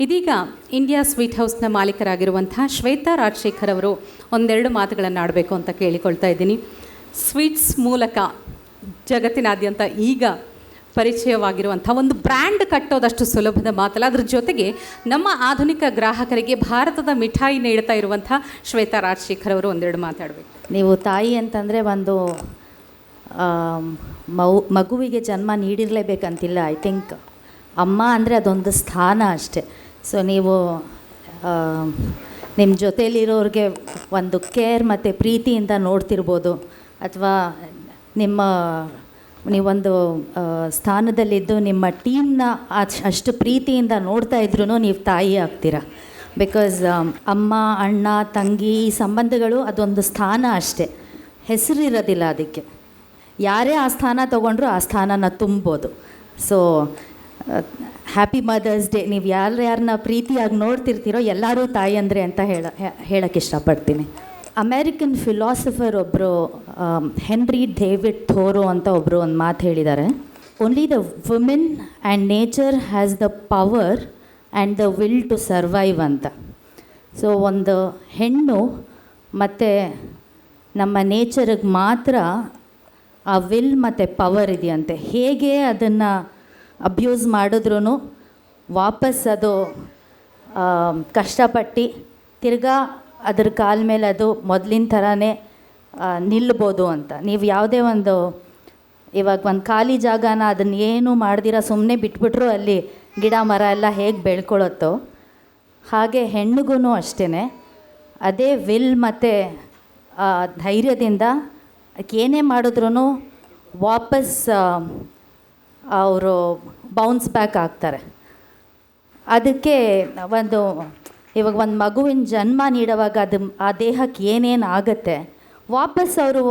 ಇದೀಗ India sweet ಹೌಸ್ನ ಮಾಲೀಕರಾಗಿರುವಂಥ Shweta Rajashekhar ಅವರು ಒಂದೆರಡು ಮಾತುಗಳನ್ನು ಆಡಬೇಕು ಅಂತ ಕೇಳಿಕೊಳ್ತಾ ಇದ್ದೀನಿ. ಸ್ವೀಟ್ಸ್ ಮೂಲಕ ಜಗತ್ತಿನಾದ್ಯಂತ ಈಗ ಪರಿಚಯವಾಗಿರುವಂಥ ಒಂದು ಬ್ರ್ಯಾಂಡ್ ಕಟ್ಟೋದಷ್ಟು ಸುಲಭದ ಮಾತಲ್ಲ. ಅದ್ರ ಜೊತೆಗೆ ನಮ್ಮ ಆಧುನಿಕ ಗ್ರಾಹಕರಿಗೆ ಭಾರತದ ಮಿಠಾಯಿ ನೀಡ್ತಾ ಇರುವಂಥ ಶ್ವೇತಾ ರಾಜಶೇಖರ್ ಅವರು ಒಂದೆರಡು ಮಾತಾಡಬೇಕು. ನೀವು ತಾಯಿ ಅಂತಂದರೆ ಒಂದು ಮಗುವಿಗೆ ಜನ್ಮ ನೀಡಿರಲೇಬೇಕಂತಿಲ್ಲ. ಐ ಥಿಂಕ್ ಅಮ್ಮ ಅಂದರೆ ಅದೊಂದು ಸ್ಥಾನ ಅಷ್ಟೆ. ಸೊ ನೀವು ನಿಮ್ಮ ಜೊತೆಯಲ್ಲಿರೋರಿಗೆ ಒಂದು ಕೇರ್ ಮತ್ತು ಪ್ರೀತಿಯಿಂದ ನೋಡ್ತಿರ್ಬೋದು, ಅಥವಾ ನೀವೊಂದು ಸ್ಥಾನದಲ್ಲಿದ್ದು ನಿಮ್ಮ ಟೀಮ್ನ ಅಷ್ಟು ಪ್ರೀತಿಯಿಂದ ನೋಡ್ತಾ ಇದ್ರೂ ನೀವು ತಾಯಿ ಆಗ್ತೀರ. ಬಿಕಾಸ್ ಅಮ್ಮ, ಅಣ್ಣ, ತಂಗಿ ಈ ಸಂಬಂಧಗಳು ಅದೊಂದು ಸ್ಥಾನ ಅಷ್ಟೆ, ಹೆಸರಿರೋದಿಲ್ಲ ಅದಕ್ಕೆ. ಯಾರೇ ಆ ಸ್ಥಾನ ತೊಗೊಂಡ್ರು ಆ ಸ್ಥಾನನ ತುಂಬೋದು. So happy mother's day. ನೀವು ಯಾರನ್ನ ಪ್ರೀತಿಯಾಗಿ ನೋಡ್ತಿರ್ತೀರೋ ಎಲ್ಲರೂ ತಾಯಿ ಅಂದರೆ ಅಂತ ಹೇಳಕ್ಕೆ ಇಷ್ಟಪಡ್ತೀನಿ. ಅಮೇರಿಕನ್ ಫಿಲಾಸಫರ್ ಒಬ್ಬರು ಹೆನ್ರಿ ಡೇವಿಡ್ ಥೋರೋ ಅಂತ ಒಬ್ಬರು ಒಂದು ಮಾತು ಹೇಳಿದ್ದಾರೆ. Only the women and nature has the power and the will to survive ಅಂತ. ಸೊ ಒಂದು ಹೆಣ್ಣು ಮತ್ತು ನಮ್ಮ ನೇಚರಿಗೆ ಮಾತ್ರ ಆ ವಿಲ್ ಮತ್ತು ಪವರ್ ಇದೆಯಂತೆ. ಹೇಗೆ ಅದನ್ನು ಅಬ್ಯೂಸ್ ಮಾಡಿದ್ರೂ ವಾಪಸ್ ಅದು ಕಷ್ಟಪಟ್ಟು ತಿರ್ಗಾ ಅದ್ರ ಕಾಲ ಮೇಲೆ ಅದು ಮೊದಲಿನ ಥರನೇ ನಿಲ್ಬೋದು ಅಂತ. ನೀವು ಯಾವುದೇ ಇವಾಗ ಒಂದು ಖಾಲಿ ಜಾಗನ ಅದನ್ನು ಏನೂ ಮಾಡ್ದಿರ ಸುಮ್ಮನೆ ಬಿಟ್ಬಿಟ್ರು ಅಲ್ಲಿ ಗಿಡ ಮರ ಎಲ್ಲ ಹೇಗೆ ಬೆಳ್ಕೊಳ್ಳುತ್ತೋ ಹಾಗೆ ಹೆಣ್ಣಿಗೂ ಅಷ್ಟೇ ಅದೇ ವಿಲ್ ಮತ್ತು ಧೈರ್ಯದಿಂದ ಏನೇ ಮಾಡಿದ್ರೂ ವಾಪಸ್ ಅವರು ಬೌನ್ಸ್ ಬ್ಯಾಕ್ ಆಗ್ತಾರೆ. ಅದಕ್ಕೆ ಇವಾಗ ಒಂದು ಮಗುವಿನ ಜನ್ಮ ನೀಡುವಾಗ ಆ ದೇಹಕ್ಕೆ ಏನೇನು ಆಗುತ್ತೆ ವಾಪಸ್ ಅವರು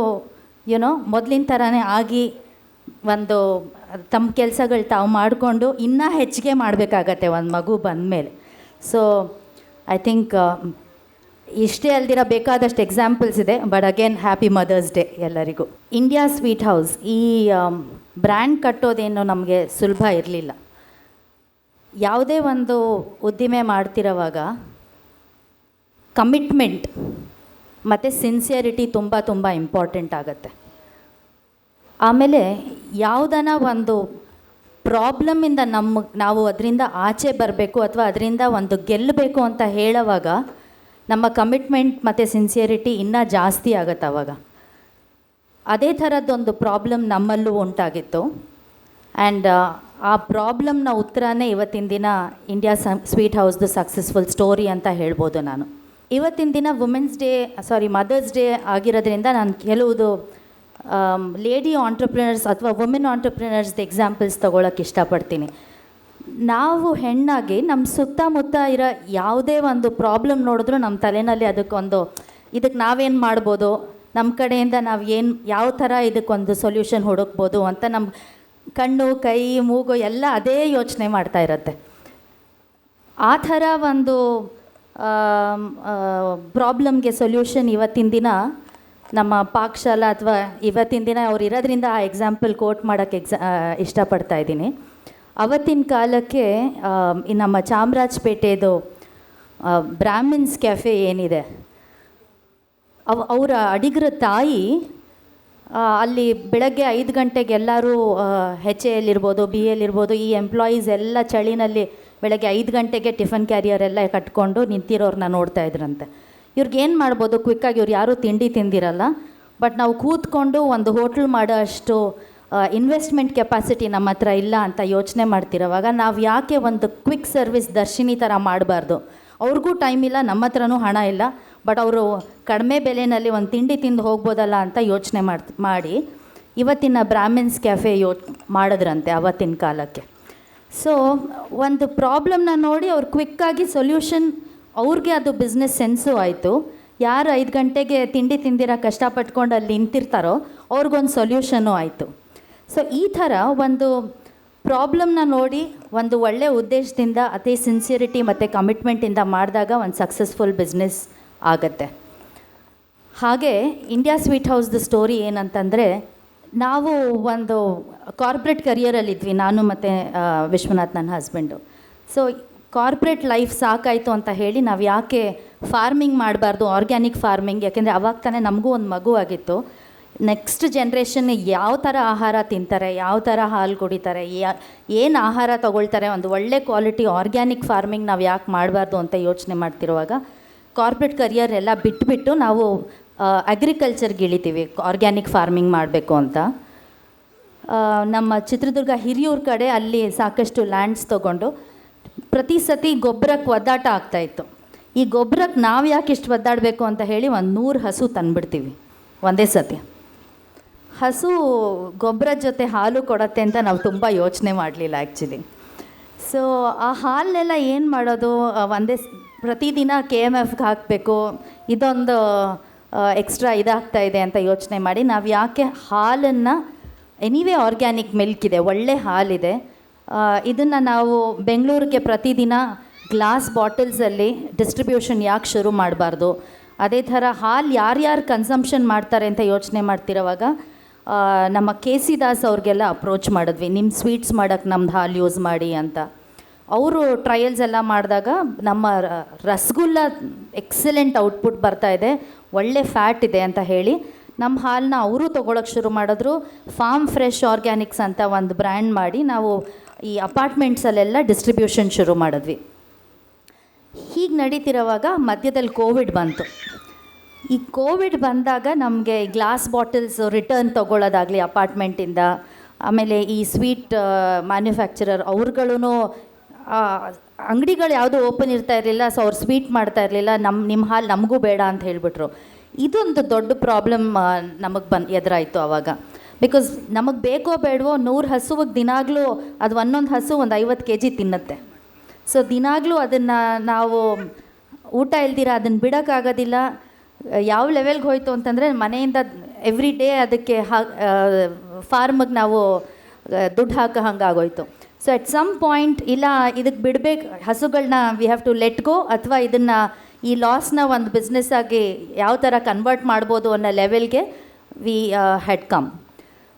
ಮೊದಲಿನ ಥರನೇ ಆಗಿ ತಮ್ಮ ಕೆಲಸಗಳು ತಾವು ಮಾಡಿಕೊಂಡು ಇನ್ನೂ ಹೆಚ್ಚಿಗೆ ಮಾಡಬೇಕಾಗತ್ತೆ ಒಂದು ಮಗು ಬಂದಮೇಲೆ. ಸೊ ಐ ಥಿಂಕ್ ಇಷ್ಟೇ ಅಲ್ದಿರ ಬೇಕಾದಷ್ಟು ಎಕ್ಸಾಂಪಲ್ಸ್ ಇದೆ. But again happy mother's day ಎಲ್ಲರಿಗೂ. ಇಂಡಿಯಾ ಸ್ವೀಟ್ ಹೌಸ್ ಈ ಬ್ರ್ಯಾಂಡ್ ಕಟ್ಟೋದೇನು ನಮಗೆ ಸುಲಭ ಇರಲಿಲ್ಲ. ಯಾವುದೇ ಒಂದು ಉದ್ದಿಮೆ ಮಾಡ್ತಿರೋವಾಗ ಕಮಿಟ್ಮೆಂಟ್ ಮತ್ತು ಸಿನ್ಸಿಯರಿಟಿ ತುಂಬ ಇಂಪಾರ್ಟೆಂಟ್ ಆಗುತ್ತೆ. ಆಮೇಲೆ ಯಾವುದನ್ನ ಒಂದು ಪ್ರಾಬ್ಲಮ್ಮಿಂದ ನಾವು ಅದರಿಂದ ಆಚೆ ಬರಬೇಕು ಅಥವಾ ಅದರಿಂದ ಒಂದು ಗೆಲ್ಲಬೇಕು ಅಂತ ಹೇಳುವಾಗ ನಮ್ಮ ಕಮಿಟ್ಮೆಂಟ್ ಮತ್ತು ಸಿನ್ಸಿಯರಿಟಿ ಇನ್ನೂ ಜಾಸ್ತಿ ಆಗುತ್ತೆ ಆವಾಗ. ಅದೇ ಥರದ್ದೊಂದು ಪ್ರಾಬ್ಲಮ್ ನಮ್ಮಲ್ಲೂ ಉಂಟಾಗಿತ್ತು. ಆ್ಯಂಡ್ ಆ ಪ್ರಾಬ್ಲಮ್ನ ಉತ್ತರನೇ ಇವತ್ತಿನ ದಿನ ಇಂಡಿಯಾ ಸ್ವೀಟ್ ಹೌಸ್ದು ಸಕ್ಸಸ್ಫುಲ್ ಸ್ಟೋರಿ ಅಂತ ಹೇಳ್ಬೋದು ನಾನು. ಇವತ್ತಿನ ದಿನ ಮದರ್ಸ್ ಡೇ ಆಗಿರೋದ್ರಿಂದ ನಾನು ಕೆಲವುದು ಲೇಡಿ ಆಂಟ್ರಪ್ರಿನರ್ಸ್ ಅಥವಾ ವುಮೆನ್ ಆಂಟ್ರಪ್ರಿನರ್ಸ್ದು ಎಕ್ಸಾಂಪಲ್ಸ್ ತೊಗೊಳಕ್ಕೆ ಇಷ್ಟಪಡ್ತೀನಿ. ನಾವು ಹೆಣ್ಣಾಗಿ ನಮ್ಮ ಸುತ್ತಮುತ್ತ ಇರೋ ಯಾವುದೇ ಒಂದು ಪ್ರಾಬ್ಲಮ್ ನೋಡಿದ್ರೂ ನಮ್ಮ ತಲೆಯಲ್ಲಿ ಇದಕ್ಕೆ ನಾವೇನು ಮಾಡ್ಬೋದು, ನಮ್ಮ ಕಡೆಯಿಂದ ನಾವು ಯಾವ ಥರ ಇದಕ್ಕೊಂದು ಸೊಲ್ಯೂಷನ್ ಹುಡುಕ್ಬೋದು ಅಂತ ನಮ್ಮ ಕಣ್ಣು, ಕೈ, ಮೂಗು ಎಲ್ಲ ಅದೇ ಯೋಚನೆ ಮಾಡ್ತಾ ಇರುತ್ತೆ. ಆ ಥರ ಒಂದು ಪ್ರಾಬ್ಲಮ್ಗೆ ಸೊಲ್ಯೂಷನ್ ಇವತ್ತಿನ ದಿನ ನಮ್ಮ ಪಾಕಶಾಲಾ ಅಥವಾ ಇವತ್ತಿನ ದಿನ ಅವ್ರು ಇರೋದ್ರಿಂದ ಆ ಎಕ್ಸಾಂಪಲ್ ಕೋಟ್ ಮಾಡೋಕ್ಕೆ ಇಷ್ಟಪಡ್ತಾ ಇದ್ದೀನಿ. ಅವತ್ತಿನ ಕಾಲಕ್ಕೆ ನಮ್ಮ ಚಾಮರಾಜಪೇಟೆದು ಬ್ರಾಹ್ಮಿನ್ಸ್ ಕೆಫೆ ಏನಿದೆ, ಅವರ ಅಡಿಗರ ತಾಯಿ ಅಲ್ಲಿ ಬೆಳಗ್ಗೆ 5 ಗಂಟೆಗೆ ಎಲ್ಲರೂ HAL ಬಿ ಎಲ್ಲಿರ್ಬೋದು ಈ ಎಂಪ್ಲಾಯೀಸ್ ಎಲ್ಲ ಚಳಿನಲ್ಲಿ ಬೆಳಗ್ಗೆ 5 ಗಂಟೆಗೆ ಟಿಫನ್ ಕ್ಯಾರಿಯರ್ ಎಲ್ಲ ಕಟ್ಕೊಂಡು ನಿಂತಿರೋರನ್ನ ನೋಡ್ತಾ ಇದ್ರಂತೆ. ಇವ್ರಿಗೇನು ಮಾಡ್ಬೋದು, ಕ್ವಿಕ್ಕಾಗಿ ಇವ್ರು ಯಾರೂ ತಿಂಡಿ ತಿಂದಿರಲ್ಲ, ಬಟ್ ನಾವು ಕೂತ್ಕೊಂಡು ಒಂದು ಹೋಟ್ಲ್ ಮಾಡೋ ಅಷ್ಟು ಇನ್ವೆಸ್ಟ್ಮೆಂಟ್ ಕೆಪಾಸಿಟಿ ನಮ್ಮ ಹತ್ರ ಇಲ್ಲ ಅಂತ ಯೋಚನೆ ಮಾಡ್ತಿರೋವಾಗ ನಾವು ಯಾಕೆ ಒಂದು ಕ್ವಿಕ್ ಸರ್ವಿಸ್ ದರ್ಶಿನಿ ಥರ ಮಾಡಬಾರ್ದು. ಅವ್ರಿಗೂ ಟೈಮ್ ಇಲ್ಲ, ನಮ್ಮ ಹತ್ರನೂ ಹಣ ಇಲ್ಲ, ಬಟ್ ಅವರು ಕಡಿಮೆ ಬೆಲೆಯಲ್ಲಿ ಒಂದು ತಿಂಡಿ ತಿಂದು ಹೋಗ್ಬೋದಲ್ಲ ಅಂತ ಯೋಚನೆ ಮಾಡಿ ಇವತ್ತಿನ ಬ್ರಾಹ್ಮಿನ್ಸ್ ಕೆಫೆ ಮಾಡಿದ್ರಂತೆ ಅವತ್ತಿನ ಕಾಲಕ್ಕೆ. ಸೊ ಒಂದು ಪ್ರಾಬ್ಲಮ್ನ ನೋಡಿ ಅವ್ರು ಕ್ವಿಕ್ಕಾಗಿ ಸೊಲ್ಯೂಷನ್, ಅವ್ರಿಗೆ ಅದು ಬಿಸ್ನೆಸ್ ಸೆನ್ಸು ಆಯಿತು. ಯಾರು 5 ಗಂಟೆಗೆ ತಿಂಡಿ ತಿಂದಿರೋ ಕಷ್ಟಪಟ್ಕೊಂಡು ಅಲ್ಲಿ ನಿಂತಿರ್ತಾರೋ ಅವ್ರಿಗೊಂದು ಸೊಲ್ಯೂಷನ್ನು ಆಯಿತು. ಸೊ ಈ ಥರ ಒಂದು ಪ್ರಾಬ್ಲಮ್ನ ನೋಡಿ ಒಂದು ಒಳ್ಳೆಯ ಉದ್ದೇಶದಿಂದ ಅದೇ ಸಿನ್ಸಿಯರಿಟಿ ಮತ್ತು ಕಮಿಟ್ಮೆಂಟಿಂದ ಮಾಡಿದಾಗ ಒಂದು ಸಕ್ಸಸ್ಫುಲ್ ಬಿಸ್ನೆಸ್ ಆಗುತ್ತೆ. ಹಾಗೆ ಇಂಡಿಯಾ ಸ್ವೀಟ್ ಹೌಸ್ದು ಸ್ಟೋರಿ ಏನಂತಂದರೆ, ನಾವು ಒಂದು ಕಾರ್ಪೊರೇಟ್ ಕರಿಯರಲ್ಲಿದ್ವಿ, ನಾನು ಮತ್ತು ವಿಶ್ವನಾಥ್ ನನ್ನ ಹಸ್ಬೆಂಡು. ಸೊ ಕಾರ್ಪೊರೇಟ್ ಲೈಫ್ ಸಾಕಾಯಿತು ಅಂತ ಹೇಳಿ ನಾವು ಯಾಕೆ ಫಾರ್ಮಿಂಗ್ ಮಾಡಬಾರ್ದು, ಆರ್ಗ್ಯಾನಿಕ್ ಫಾರ್ಮಿಂಗ್, ಯಾಕೆಂದರೆ ಅವಾಗ ತಾನೇ ನಮಗೂ ಒಂದು ಮಗು ಆಗಿತ್ತು. ನೆಕ್ಸ್ಟ್ ಜನ್ರೇಷನ್ ಯಾವ ಥರ ಆಹಾರ ತಿಂತಾರೆ, ಯಾವ ಥರ ಹಾಲು ಕುಡಿತಾರೆ, ಏನು ಆಹಾರ ತೊಗೊಳ್ತಾರೆ, ಒಂದು ಒಳ್ಳೆ ಕ್ವಾಲಿಟಿ ಆರ್ಗ್ಯಾನಿಕ್ ಫಾರ್ಮಿಂಗ್ ನಾವು ಯಾಕೆ ಮಾಡಬಾರ್ದು ಅಂತ ಯೋಚನೆ ಮಾಡ್ತಿರುವಾಗ ಕಾರ್ಪೊರೇಟ್ ಕರಿಯರ್ ಎಲ್ಲ ಬಿಟ್ಬಿಟ್ಟು ನಾವು ಅಗ್ರಿಕಲ್ಚರ್ಗೆ ಇಳಿತೀವಿ, ಆರ್ಗ್ಯಾನಿಕ್ ಫಾರ್ಮಿಂಗ್ ಮಾಡಬೇಕು ಅಂತ. ನಮ್ಮ ಚಿತ್ರದುರ್ಗ ಹಿರಿಯೂರ ಕಡೆ ಅಲ್ಲಿ ಸಾಕಷ್ಟು ಲ್ಯಾಂಡ್ಸ್ ತೊಗೊಂಡು ಪ್ರತಿ ಸತಿ ಗೊಬ್ಬರಕ್ಕೆ ಒದ್ದಾಟ ಆಗ್ತಾಯಿತ್ತು. ಈ ಗೊಬ್ಬರಕ್ಕೆ ನಾವು ಯಾಕೆ ಇಷ್ಟು ಒದ್ದಾಡಬೇಕು ಅಂತ ಹೇಳಿ 100 ಹಸು ತಂದುಬಿಡ್ತೀವಿ ಒಂದೇ ಸತಿ. ಹಸು ಗೊಬ್ಬರದ ಜೊತೆ ಹಾಲು ಕೊಡತ್ತೆ ಅಂತ ನಾವು ತುಂಬ ಯೋಚನೆ ಮಾಡಲಿಲ್ಲ ಆ್ಯಕ್ಚುಲಿ. ಸೊ ಆ ಹಾಲನ್ನೆಲ್ಲ ಏನು ಮಾಡೋದು, ಪ್ರತಿದಿನ KMFಗೆ ಹಾಕಬೇಕು, ಇದೊಂದು ಎಕ್ಸ್ಟ್ರಾ ಇದಾಗ್ತಾ ಇದೆ ಅಂತ ಯೋಚನೆ ಮಾಡಿ ನಾವು ಯಾಕೆ ಹಾಲನ್ನು, ಎನಿವೇ ಆರ್ಗ್ಯಾನಿಕ್ ಮಿಲ್ಕ್ ಇದೆ, ಒಳ್ಳೆ ಹಾಲಿದೆ, ಇದನ್ನು ನಾವು ಬೆಂಗಳೂರಿಗೆ ಪ್ರತಿದಿನ ಗ್ಲಾಸ್ ಬಾಟಲ್ಸಲ್ಲಿ ಡಿಸ್ಟ್ರಿಬ್ಯೂಷನ್ ಯಾಕೆ ಶುರು ಮಾಡಬಾರ್ದು. ಅದೇ ಥರ ಹಾಲು ಯಾರ್ಯಾರು ಕನ್ಸಂಪ್ಷನ್ ಮಾಡ್ತಾರೆ ಅಂತ ಯೋಚನೆ ಮಾಡ್ತಿರೋವಾಗ ನಮ್ಮ KC ದಾಸ್ ಅವ್ರಿಗೆಲ್ಲ ಅಪ್ರೋಚ್ ಮಾಡಿದ್ವಿ, ನಿಮ್ಮ ಸ್ವೀಟ್ಸ್ ಮಾಡೋಕ್ಕೆ ನಮ್ದು ಹಾಲು ಯೂಸ್ ಮಾಡಿ ಅಂತ. ಅವರು ಟ್ರಯಲ್ಸ್ ಎಲ್ಲ ಮಾಡಿದಾಗ ನಮ್ಮ ರಸಗುಲ್ಲ ಎಕ್ಸಲೆಂಟ್ ಔಟ್ಪುಟ್ ಬರ್ತಾಯಿದೆ, ಒಳ್ಳೆ ಫ್ಯಾಟ್ ಇದೆ ಅಂತ ಹೇಳಿ ನಮ್ಮ ಹಾಲನ್ನ ಅವರು ತೊಗೊಳಕ್ಕೆ ಶುರು ಮಾಡಿದ್ರು. ಫಾರ್ಮ್ ಫ್ರೆಶ್ ಆರ್ಗ್ಯಾನಿಕ್ಸ್ ಅಂತ ಒಂದು ಬ್ರ್ಯಾಂಡ್ ಮಾಡಿ ನಾವು ಈ ಅಪಾರ್ಟ್ಮೆಂಟ್ಸಲ್ಲೆಲ್ಲ ಡಿಸ್ಟ್ರಿಬ್ಯೂಷನ್ ಶುರು ಮಾಡಿದ್ವಿ. ಹೀಗೆ ನಡೀತಿರೋವಾಗ ಮಧ್ಯದಲ್ಲಿ ಕೋವಿಡ್ ಬಂತು. ಈ ಕೋವಿಡ್ ಬಂದಾಗ ನಮಗೆ ಗ್ಲಾಸ್ ಬಾಟಲ್ಸ್ ರಿಟರ್ನ್ ತೊಗೊಳ್ಳೋದಾಗಲಿ ಅಪಾರ್ಟ್ಮೆಂಟಿಂದ, ಆಮೇಲೆ ಈ ಸ್ವೀಟ್ ಮ್ಯಾನುಫ್ಯಾಕ್ಚರರ್ ಅವ್ರುಗಳೂ ಅಂಗಡಿಗಳು ಯಾವುದೂ ಓಪನ್ ಇರ್ತಾ ಇರಲಿಲ್ಲ, ಸೊ ಅವ್ರು ಸ್ವೀಟ್ ಮಾಡ್ತಾ ಇರಲಿಲ್ಲ, ನಿಮ್ಮ ಹಾಲು ನಮಗೂ ಬೇಡ ಅಂತ ಹೇಳಿಬಿಟ್ರು. ಇದೊಂದು ದೊಡ್ಡ ಪ್ರಾಬ್ಲಮ್ ನಮಗೆ ಎದುರಾಯಿತು ಆವಾಗ. ಬಿಕಾಸ್ ನಮಗೆ ಬೇಕೋ ಬೇಡವೋ 100 ಹಸುವಿಗೆ ದಿನಾಗಲೂ ಅದು ಒಂದೊಂದು ಹಸು ಒಂದು 50 kg ತಿನ್ನುತ್ತೆ. ಸೊ ದಿನಾಗಲೂ ಅದನ್ನು ನಾವು ಊಟ ಇಲ್ದಿರ ಅದನ್ನು ಬಿಡೋಕ್ಕಾಗೋದಿಲ್ಲ. ಯಾವ ಲೆವೆಲ್ಗೆ ಹೋಯಿತು ಅಂತಂದರೆ ಮನೆಯಿಂದ ಎವ್ರಿ ಡೇ ಅದಕ್ಕೆ ಫಾರ್ಮಿಗೆ ನಾವು ದುಡ್ಡು ಹಾಕೋ ಹಂಗಾಗೋಯ್ತು. ಸೊ ಎಟ್ ಸಮ್ ಪಾಯಿಂಟ್ ಇಲ್ಲ ಇದಕ್ಕೆ ಬಿಡಬೇಕು ಹಸುಗಳನ್ನ, we have to let go, ಅಥವಾ ಇದನ್ನು ಈ ಲಾಸ್ನ ಒಂದು ಬಿಸ್ನೆಸ್ ಆಗಿ ಯಾವ ಥರ ಕನ್ವರ್ಟ್ ಮಾಡ್ಬೋದು ಅನ್ನೋ ಲೆವೆಲ್ಗೆ ವಿ ಹ್ಯಾಡ್ ಕಮ್.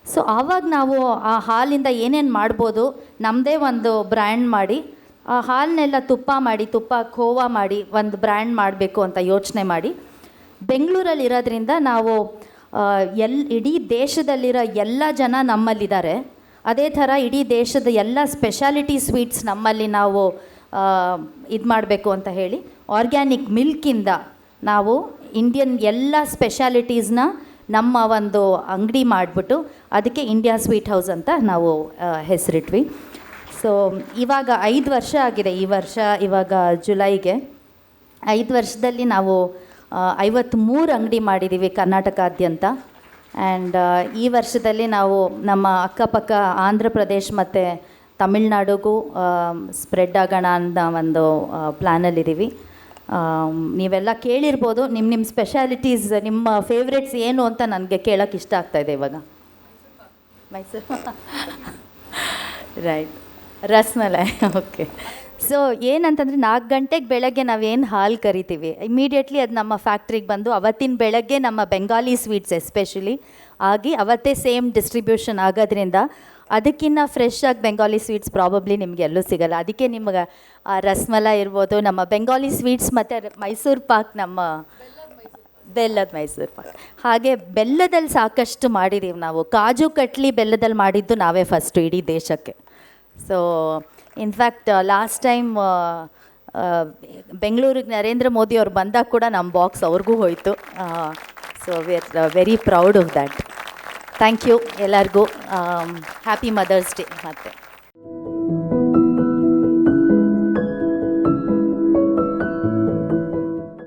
ಸೊ ಆವಾಗ ನಾವು ಆ ಹಾಲಿಂದ ಏನೇನು ಮಾಡ್ಬೋದು, ನಮ್ಮದೇ ಒಂದು ಬ್ರ್ಯಾಂಡ್ ಮಾಡಿ ಆ ಹಾಲನ್ನೆಲ್ಲ ತುಪ್ಪ ಖೋವಾ ಮಾಡಿ ಒಂದು ಬ್ರ್ಯಾಂಡ್ ಮಾಡಬೇಕು ಅಂತ ಯೋಚನೆ ಮಾಡಿ ಬೆಂಗಳೂರಲ್ಲಿ ಇರೋದ್ರಿಂದ ನಾವು ಇಡೀ ದೇಶದಲ್ಲಿರೋ ಎಲ್ಲ ಜನ ನಮ್ಮಲ್ಲಿದ್ದಾರೆ. ಅದೇ ಥರ ಇಡೀ ದೇಶದ ಎಲ್ಲ ಸ್ಪೆಷಾಲಿಟಿ ಸ್ವೀಟ್ಸ್ ನಮ್ಮಲ್ಲಿ ನಾವು ಇದು ಮಾಡಬೇಕು ಅಂತ ಹೇಳಿ ಆರ್ಗ್ಯಾನಿಕ್ ಮಿಲ್ಕಿಂದ ನಾವು ಇಂಡಿಯನ್ ಎಲ್ಲ ಸ್ಪೆಷಾಲಿಟೀಸ್ನ ನಮ್ಮ ಒಂದು ಅಂಗಡಿ ಮಾಡಿಬಿಟ್ಟು ಅದಕ್ಕೆ ಇಂಡಿಯಾ ಸ್ವೀಟ್ ಹೌಸ್ ಅಂತ ನಾವು ಹೆಸರಿಟ್ವಿ. ಸೊ ಇವಾಗ 5 ವರ್ಷ ಆಗಿದೆ, ಈ ವರ್ಷ ಇವಾಗ ಜುಲೈಗೆ 5 ವರ್ಷದಲ್ಲಿ ನಾವು 53 ಅಂಗಡಿ ಮಾಡಿದ್ದೀವಿ ಕರ್ನಾಟಕಾದ್ಯಂತ. ಆ್ಯಂಡ್ ಈ ವರ್ಷದಲ್ಲಿ ನಾವು ನಮ್ಮ ಅಕ್ಕಪಕ್ಕ ಆಂಧ್ರ ಪ್ರದೇಶ್ ಮತ್ತು ತಮಿಳ್ನಾಡಿಗೂ ಸ್ಪ್ರೆಡ್ ಆಗೋಣ ಅನ್ನೋ ಒಂದು ಪ್ಲ್ಯಾನಲ್ಲಿದ್ದೀವಿ. ನೀವೆಲ್ಲ ಕೇಳಿರ್ಬೋದು, ನಿಮ್ಮ ಸ್ಪೆಷಾಲಿಟೀಸ್, ನಿಮ್ಮ ಫೇವ್ರೆಟ್ಸ್ ಏನು ಅಂತ ನನಗೆ ಕೇಳೋಕ್ಕೆ ಇಷ್ಟ ಆಗ್ತಾಯಿದೆ ಇವಾಗ. Mysuru right, rasmalai. Okay. So ಏನಂತಂದರೆ 4 ಗಂಟೆಗೆ ಬೆಳಗ್ಗೆ ನಾವೇನು ಹಾಲು ಕರಿತೀವಿ, ಇಮಿಡಿಯೇಟ್ಲಿ ಅದು ನಮ್ಮ ಫ್ಯಾಕ್ಟ್ರಿಗೆ ಬಂದು ಅವತ್ತಿನ ಬೆಳಗ್ಗೆ ನಮ್ಮ ಬೆಂಗಾಲಿ ಸ್ವೀಟ್ಸ್ ಎಸ್ಪೆಷಲಿ ಆಗಿ ಅವತ್ತೇ ಸೇಮ್ ಡಿಸ್ಟ್ರಿಬ್ಯೂಷನ್ ಆಗೋದ್ರಿಂದ ಅದಕ್ಕಿಂತ ಫ್ರೆಶ್ ಆಗಿ ಬೆಂಗಾಲಿ ಸ್ವೀಟ್ಸ್ ಪ್ರಾಬಬ್ಲಿ ನಿಮಗೆ ಎಲ್ಲೂ ಸಿಗೋಲ್ಲ. ಅದಕ್ಕೆ ನಿಮಗೆ ರಸ್ಮಲೈ ಇರ್ಬೋದು, ನಮ್ಮ ಬೆಂಗಾಲಿ ಸ್ವೀಟ್ಸ್ ಮತ್ತು ಮೈಸೂರು ಪಾಕ್, ನಮ್ಮ ಬೆಲ್ಲದ ಮೈಸೂರು ಪಾಕ್. ಹಾಗೆ ಬೆಲ್ಲದಲ್ಲಿ ಸಾಕಷ್ಟು ಮಾಡಿದ್ದೀವಿ ನಾವು. ಕಾಜು ಕಟ್ಲಿ ಬೆಲ್ಲದಲ್ಲಿ ಮಾಡಿದ್ದು ನಾವೇ ಫಸ್ಟು ಇಡೀ ದೇಶಕ್ಕೆ. ಸೊ ಇನ್ಫ್ಯಾಕ್ಟ್ ಲಾಸ್ಟ್ ಟೈಮ್ ಬೆಂಗಳೂರಿಗೆ ನರೇಂದ್ರ ಮೋದಿ ಅವ್ರು ಬಂದಾಗ ಕೂಡ ನಮ್ಮ ಬಾಕ್ಸ್ ಅವ್ರಿಗೂ ಹೋಯಿತು. So we are very proud of that. Thank you ಎಲ್ಲರಿಗೂ. ಹ್ಯಾಪಿ ಮದರ್ಸ್ ಡೇ ಮತ್ತೆ.